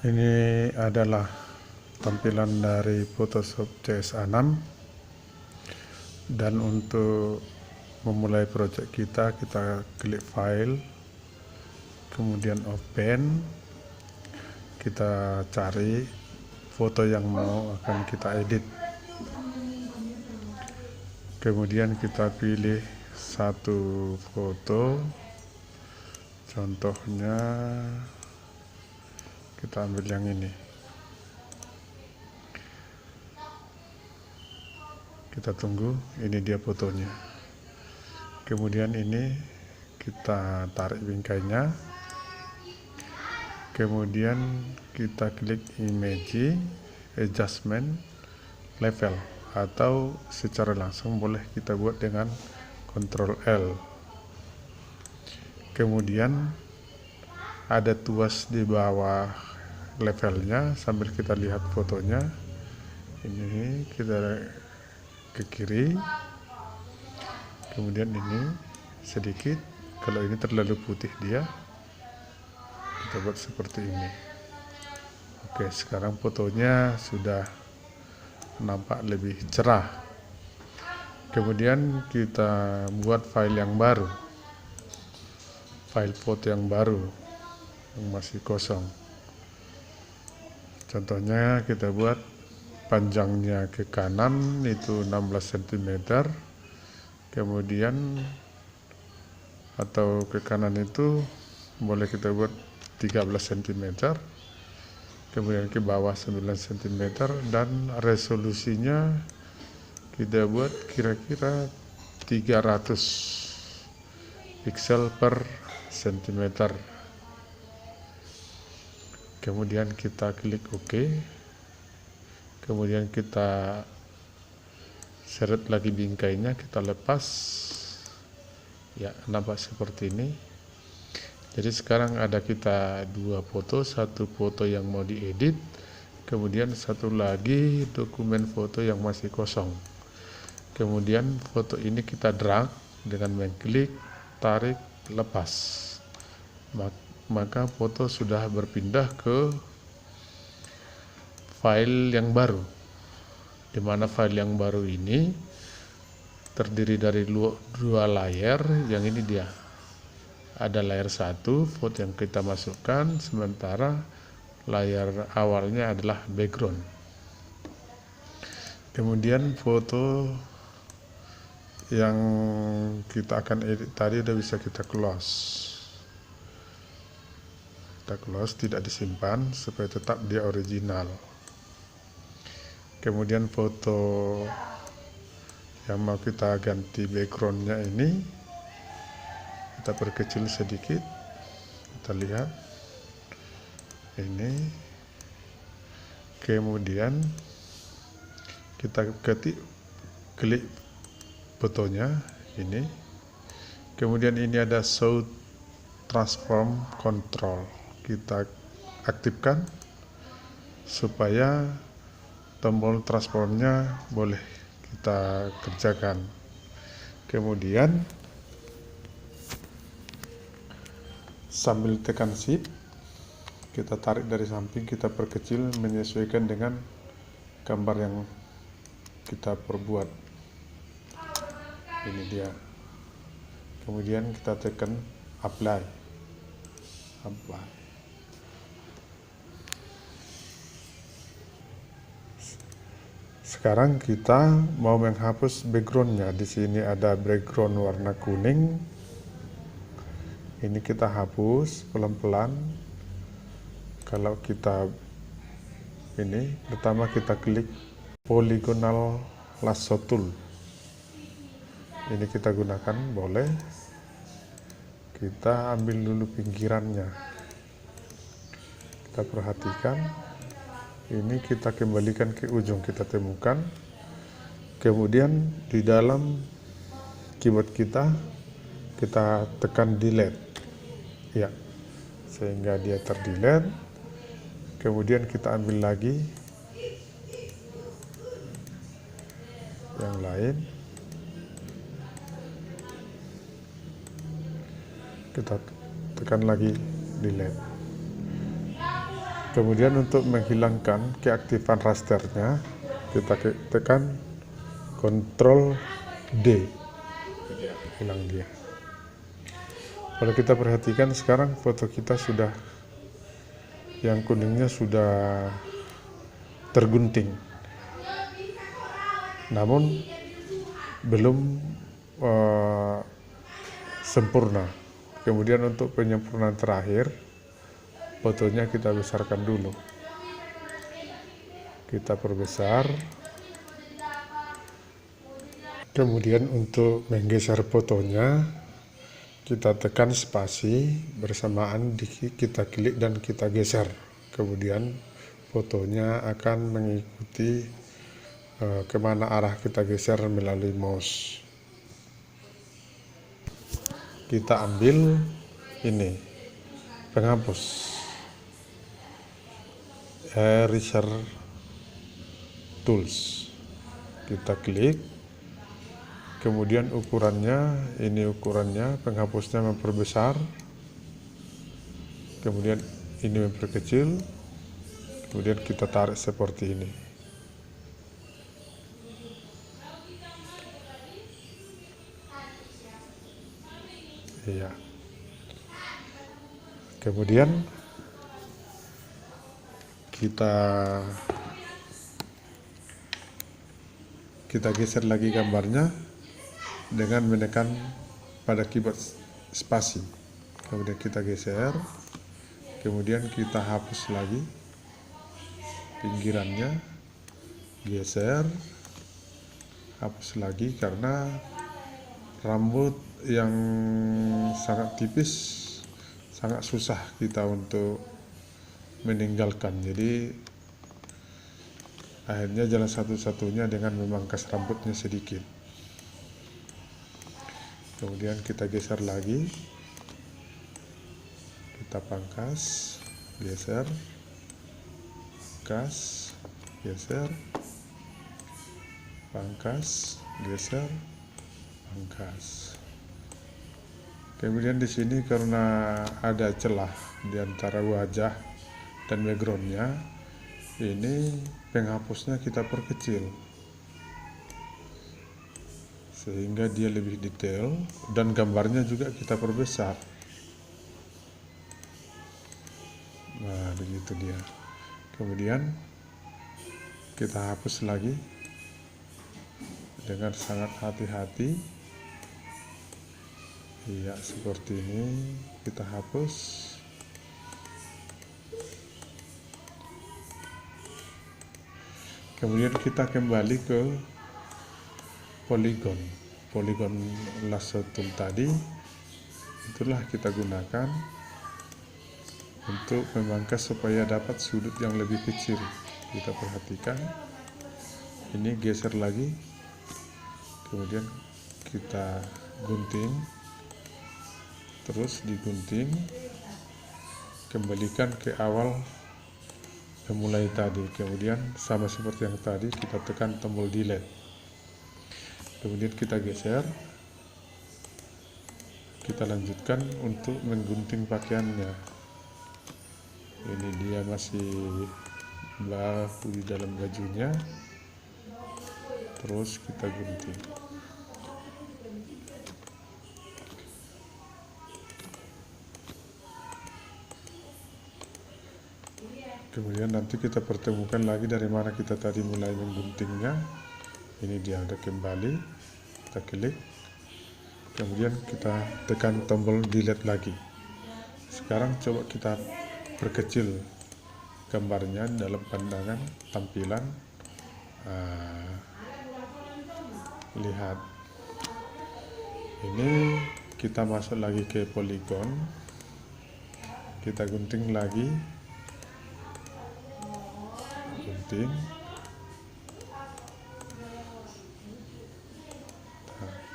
Ini adalah tampilan dari Photoshop CS6, dan untuk memulai project kita klik file, kemudian open, kita cari foto yang mau akan kita edit, kemudian kita pilih satu foto, contohnya kita ambil yang ini. Kita tunggu, ini dia fotonya. Kemudian ini kita tarik bingkainya. Kemudian kita klik image, adjustment, level, atau secara langsung boleh kita buat dengan Ctrl L. Kemudian ada tuas di bawah levelnya sambil kita lihat fotonya. Ini kita ke kiri, kemudian ini sedikit, kalau ini terlalu putih dia, kita buat seperti ini. Oke, sekarang fotonya sudah nampak lebih cerah. Kemudian kita buat file yang baru, file foto yang baru yang masih kosong. Contohnya kita buat panjangnya ke kanan itu 16 cm, kemudian atau ke kanan itu boleh kita buat 13 cm, kemudian ke bawah 9 cm, dan resolusinya kita buat kira-kira 300 pixel per cm. Kemudian kita klik OK, kemudian kita seret lagi bingkainya, kita lepas, ya nampak seperti ini. Jadi sekarang ada kita dua foto, satu foto yang mau diedit, kemudian satu lagi dokumen foto yang masih kosong. Kemudian foto ini kita drag dengan mengklik, tarik, lepas, maka foto sudah berpindah ke file yang baru, di mana file yang baru ini terdiri dari dua layar. Yang ini dia, ada layar satu foto yang kita masukkan, sementara layar awalnya adalah background. Kemudian foto yang kita akan edit tadi udah bisa kita close. Kita close, tidak disimpan supaya tetap dia original. Kemudian foto yang mau kita ganti backgroundnya ini kita perkecil sedikit, kita lihat ini. Kemudian kita klik fotonya ini, kemudian ini ada show transform control, kita aktifkan supaya tombol transformnya boleh kita kerjakan. Kemudian sambil tekan shift, kita tarik dari samping, kita perkecil menyesuaikan dengan gambar yang kita perbuat. Ini dia. Kemudian kita tekan apply. Sekarang kita mau menghapus backgroundnya. Di sini ada background warna kuning. Ini kita hapus pelan-pelan. Kalau kita ini, pertama kita klik polygonal lasso tool. Ini kita gunakan, boleh. Kita ambil dulu pinggirannya. Kita perhatikan. Ini kita kembalikan ke ujung, kita temukan. Kemudian di dalam keyboard kita tekan delete, ya, sehingga dia terdelete. Kemudian kita ambil lagi yang lain, kita tekan lagi delete. Kemudian untuk menghilangkan keaktifan rasternya, kita tekan Ctrl D, hilang dia. Kalau kita perhatikan sekarang foto kita sudah, yang kuningnya sudah tergunting, namun belum sempurna. Kemudian untuk penyempurnaan terakhir, fotonya kita besarkan dulu. Kita perbesar. Kemudian untuk menggeser fotonya, kita tekan spasi, bersamaan kita klik dan kita geser. Kemudian fotonya akan mengikuti kemana arah kita geser melalui mouse. Kita ambil ini, penghapus, eraser tools. Kita klik, kemudian ukurannya, ini ukurannya, penghapusnya memperbesar, kemudian ini memperkecil, kemudian kita tarik seperti ini. Iya. Kemudian kita geser lagi gambarnya dengan menekan pada keyboard spasi. Kemudian kita geser, kemudian kita hapus lagi pinggirannya, geser, hapus lagi, karena rambut yang sangat tipis sangat susah kita untuk meninggalkan. Jadi akhirnya jalan satu-satunya dengan memangkas rambutnya sedikit. Kemudian kita geser lagi, kita pangkas, geser, pangkas, geser, pangkas, geser, pangkas. Kemudian di sini karena ada celah di antara wajah dan backgroundnya, ini penghapusnya kita perkecil sehingga dia lebih detail, dan gambarnya juga kita perbesar. Nah, begitu dia. Kemudian kita hapus lagi dengan sangat hati-hati. Iya, seperti ini kita hapus. Kemudian kita kembali ke polygon lasso tool tadi. Itulah kita gunakan untuk memangkas supaya dapat sudut yang lebih kecil. Kita perhatikan, ini geser lagi, kemudian kita gunting, terus digunting, kembalikan ke awal memulai tadi. Kemudian sama seperti yang tadi, kita tekan tombol delete, kemudian kita geser, kita lanjutkan untuk menggunting pakaiannya. Ini dia masih bahu di dalam bajunya, terus kita gunting. Kemudian nanti kita pertemukan lagi dari mana kita tadi mulai mengguntingnya. Ini dia udah kembali, kita klik, kemudian kita tekan tombol delete lagi. Sekarang coba kita perkecil gambarnya dalam pandangan tampilan. Lihat, ini kita masuk lagi ke polygon, kita gunting lagi, gunting,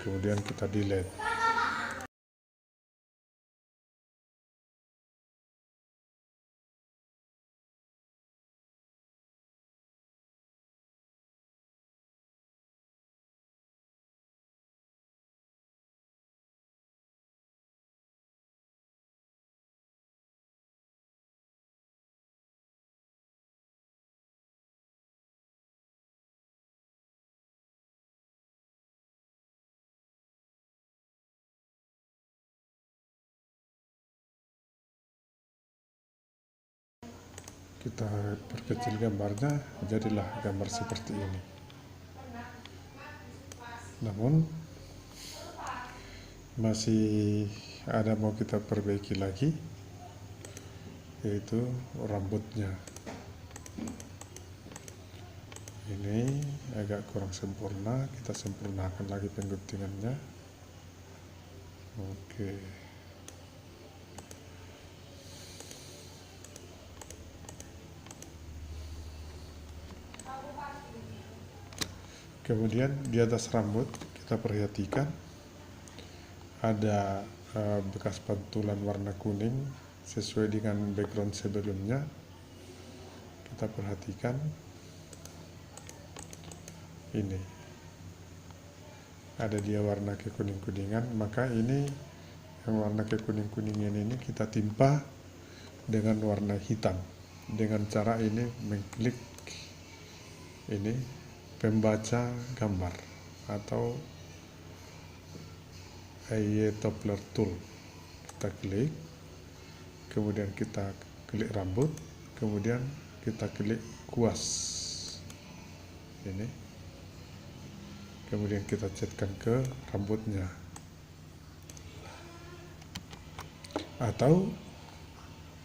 kemudian kita delete. kita perkecil gambarnya, jadilah gambar seperti ini. Namun masih ada mau kita perbaiki lagi, yaitu rambutnya. Ini agak kurang sempurna, kita sempurnakan lagi pengguntingannya. Oke. Kemudian di atas rambut kita perhatikan ada bekas pantulan warna kuning sesuai dengan background sebelumnya. Kita perhatikan ini ada dia warna kekuning-kuningan, maka ini yang warna kekuning-kuningan ini kita timpa dengan warna hitam dengan cara ini mengklik ini pembaca gambar atau AI Doppler Tool. Kita klik, kemudian kita klik rambut, kemudian kita klik kuas ini, kemudian kita catkan ke rambutnya. Atau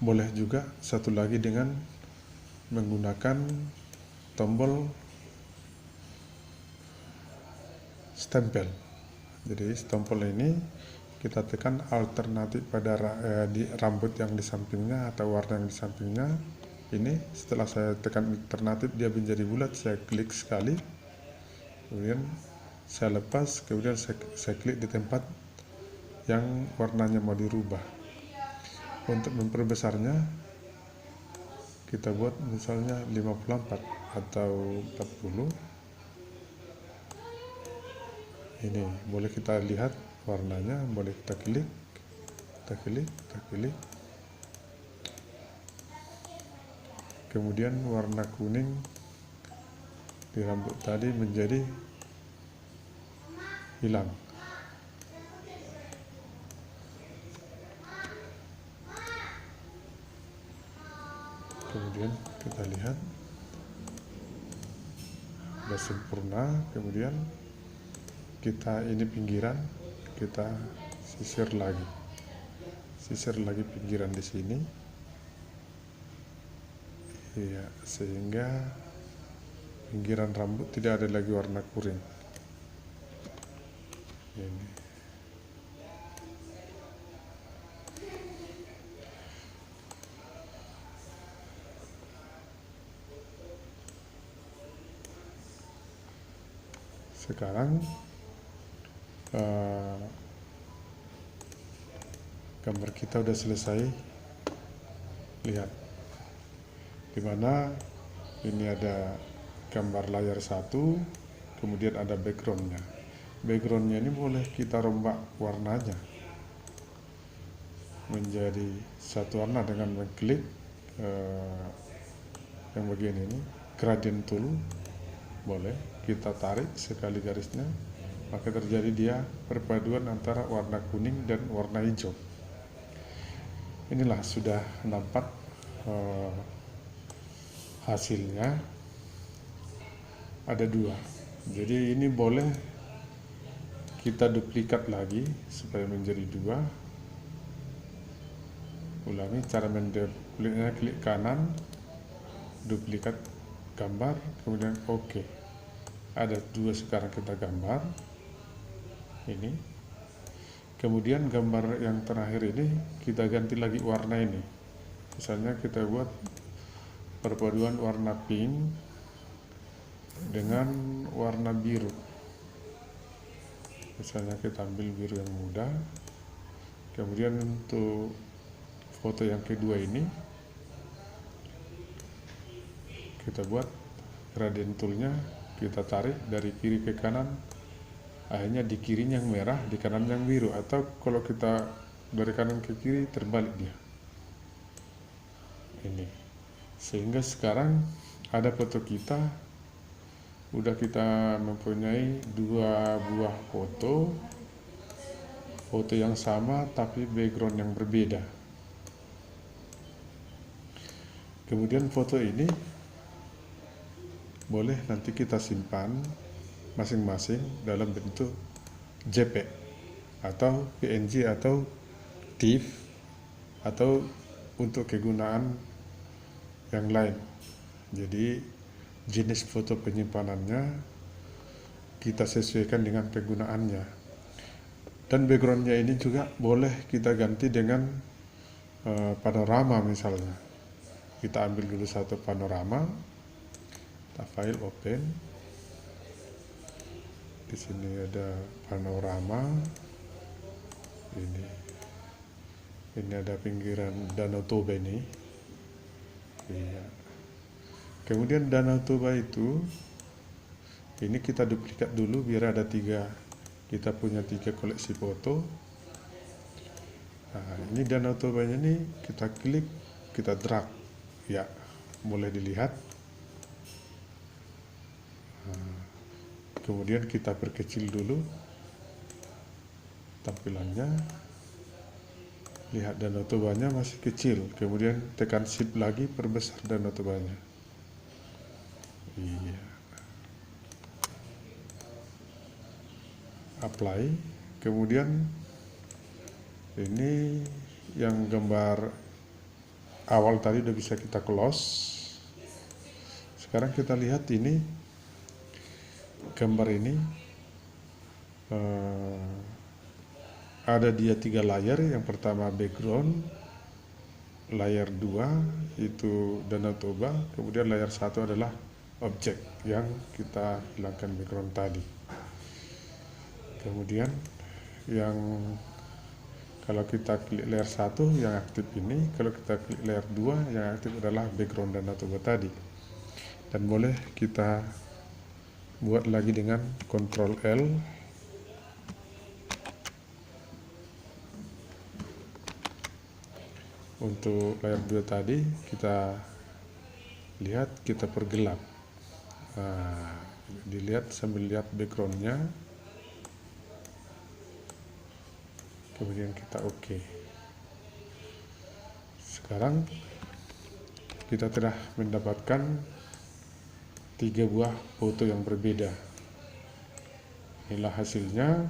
boleh juga satu lagi dengan menggunakan tombol stempel. Jadi tombol ini kita tekan alternatif pada di rambut yang di sampingnya atau warna yang di sampingnya. Ini setelah saya tekan alternatif dia menjadi bulat, saya klik sekali, kemudian saya lepas, kemudian saya klik di tempat yang warnanya mau dirubah. Untuk memperbesarnya kita buat misalnya 54 atau 40. Ini boleh kita lihat warnanya, boleh kita klik, kita klik. Kemudian warna kuning di rambut tadi menjadi hilang. Kemudian kita lihat sudah sempurna. Kemudian kita ini pinggiran, kita sisir lagi pinggiran di sini, ya, sehingga pinggiran rambut tidak ada lagi warna kuning. Ini. Sekarang gambar kita udah selesai. Lihat dimana ini ada gambar layar satu, kemudian ada backgroundnya. Backgroundnya ini boleh kita rombak warnanya menjadi satu warna dengan mengklik yang bagian ini gradient tool. Boleh kita tarik sekali garisnya, maka terjadi dia perpaduan antara warna kuning dan warna hijau. Inilah sudah nampak hasilnya. Ada dua, jadi ini boleh kita duplikat lagi supaya menjadi dua. Ulangi cara menduplikatnya, klik kanan, duplikat gambar, kemudian OK. Ada dua sekarang kita gambar ini. Kemudian gambar yang terakhir ini kita ganti lagi warna ini. Misalnya kita buat perpaduan warna pink dengan warna biru. Misalnya kita ambil biru yang muda. Kemudian untuk foto yang kedua ini kita buat gradient toolnya, kita tarik dari kiri ke kanan, akhirnya di kirinya yang merah, di kanan yang biru, atau kalau kita dari kanan ke kiri terbalik dia ini. Sehingga sekarang ada foto kita, udah kita mempunyai dua buah foto yang sama tapi background yang berbeda. Kemudian foto ini boleh nanti kita simpan masing-masing dalam bentuk JPEG atau PNG atau TIFF atau untuk kegunaan yang lain. Jadi jenis foto penyimpanannya kita sesuaikan dengan penggunaannya. Dan backgroundnya ini juga boleh kita ganti dengan panorama misalnya. Kita ambil dulu satu panorama, kita file open. Di sini ada panorama. Ini ada pinggiran Danau Toba ini. Iya. Kemudian Danau Toba itu, ini kita duplikat dulu biar ada kita punya 3 koleksi foto. Nah, ini Danau Tobanya ini kita klik, kita drag, ya, mulai dilihat. Nah, kemudian kita perkecil dulu tampilannya. Lihat Danau Tobanya masih kecil, kemudian tekan shift lagi, perbesar Danau Tobanya. Iya. Apply. Kemudian ini yang gambar awal tadi udah bisa kita close. Sekarang kita lihat ini gambar ini ada dia 3 layar. Yang pertama background, layar 2 itu Danau Toba, kemudian layar 1 adalah objek yang kita hilangkan background tadi. Kemudian yang kalau kita klik layar 1 yang aktif ini, kalau kita klik layar 2 yang aktif adalah background Danau Toba tadi. Dan boleh kita buat lagi dengan Ctrl L. Untuk layar 2 tadi kita lihat, kita pergelap. Nah, dilihat sambil lihat backgroundnya. Kemudian kita oke. Sekarang kita telah mendapatkan 3 buah foto yang berbeda. Inilah hasilnya.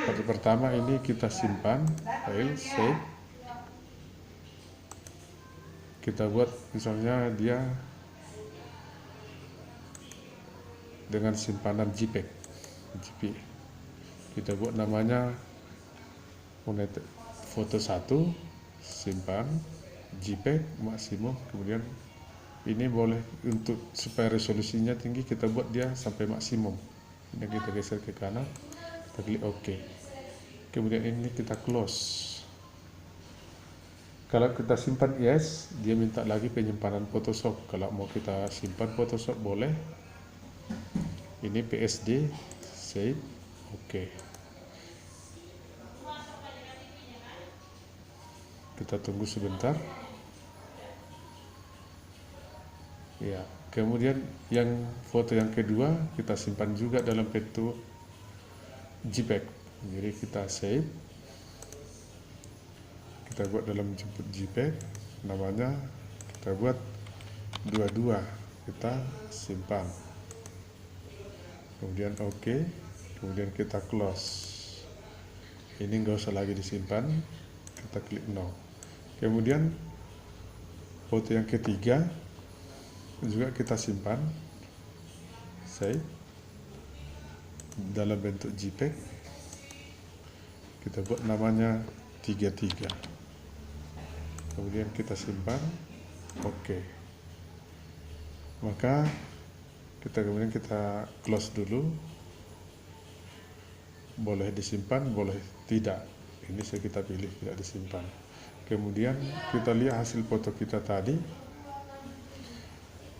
Foto pertama ini kita simpan, file save. Kita buat misalnya dia dengan simpanan JPEG. Kita buat namanya foto 1, simpan JPEG maksimum. Kemudian ini boleh untuk supaya resolusinya tinggi, kita buat dia sampai maksimum. Ini kita geser ke kanan, kita klik OK. Kemudian ini kita close. Kalau kita simpan yes, dia minta lagi penyimpanan Photoshop. Kalau mau kita simpan Photoshop boleh. Ini PSD, save, oke. Kita tunggu sebentar. Ya, kemudian yang foto yang kedua kita simpan juga dalam bentuk JPEG. Jadi kita save. Kita buat dalam bentuk JPEG, namanya kita buat 22, kita simpan. Kemudian oke, kemudian kita close. Ini nggak usah lagi disimpan, kita klik no. Kemudian foto yang ketiga juga kita simpan, save dalam bentuk JPEG. Kita buat namanya 33. Kemudian kita simpan, oke. Maka kemudian kita close dulu. Boleh disimpan, boleh tidak. Ini kita pilih tidak disimpan. Kemudian kita lihat hasil foto kita tadi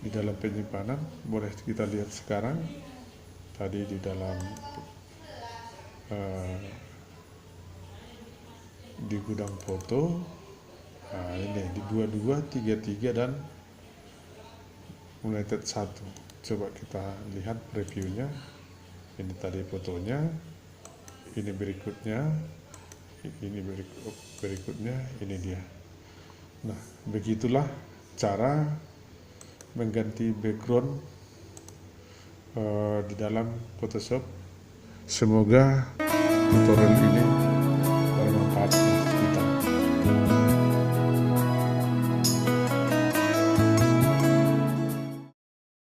di dalam penyimpanan. Boleh kita lihat sekarang. Tadi di dalam di gudang foto. Nah, ini di 22, 33 dan United 1. Coba kita lihat reviewnya. Ini tadi fotonya, ini berikutnya, ini berikutnya, ini dia. Nah, begitulah cara mengganti background di dalam Photoshop. Semoga tutorial ini bermanfaat untuk kita.